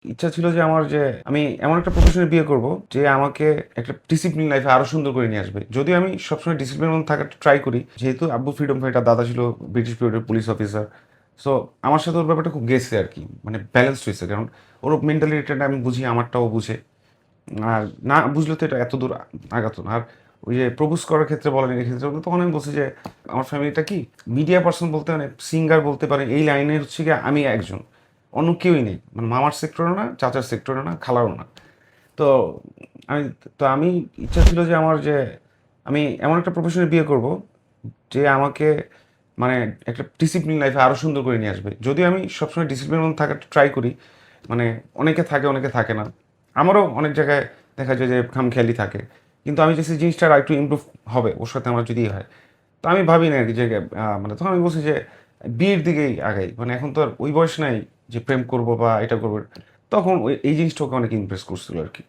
ইচ্ছা ছিল যে আমার যে আমি এমন একটা প্রফেশনে বিয়ে করব যে আমাকে একটা ডিসিপ্লিন লাইফে আরো সুন্দর করে নিয়ে আসবে। যদিও আমি সবসময় ডিসিপ্লিনের মধ্যে থাকার ট্রাই করি, যেহেতু আব্বু ফ্রিডম ফাইটার, দাদা ছিল ব্রিটিশ পিরিয়ডের পুলিশ অফিসার। সো আমার সাথে ওর ব্যাপারটা খুব গেছে আর কি, মানে ব্যালেন্সড হয়েছে, কারণ ওর মেন্টালিটিটা আমি বুঝি, আমারটাও বুঝে। আর না বুঝলে তো এটা এত দূর আগাতো না। আর ওই যে প্রপোজ করার ক্ষেত্রে বলেন, এই ক্ষেত্রে তখন আমি বলছি যে আমার ফ্যামিলিটা কি মিডিয়া পার্সন বলতে, মানে সিঙ্গার বলতে পারেন, এই লাইনে হচ্ছে কি আমি একজন, অন্য কেউই নেই, মানে মামার সেক্টরও না, চাচার সেক্টরও না, খালারও না। তো আমি আমি ইচ্ছা ছিল যে আমার যে আমি এমন একটা প্রফেশনে বিয়ে করব যে আমাকে মানে একটা ডিসিপ্লিন লাইফে আরো সুন্দর করে নিয়ে আসবে। যদিও আমি সবসময় ডিসিপ্লিনের মধ্যে থাকার ট্রাই করি, মানে অনেকে থাকে অনেকে থাকে না, আমারও অনেক জায়গায় দেখা যায় যে খামখেয়ালি থাকে, কিন্তু আমি যে জিনিসটা আর একটু ইমপ্রুভ হবে ওর সাথে আমার যদি হয়। তো আমি ভাবি না আর কি যে মানে তখন আমি বলছি যে বিয়ের দিকেই আগাই, মানে এখন তো আর ওই বয়স নাই যে প্রেম করবো বা এটা করবো। তখন ওই এই জিনিসটা ওকে অনেক ইমপ্রেস করছিল আর কি।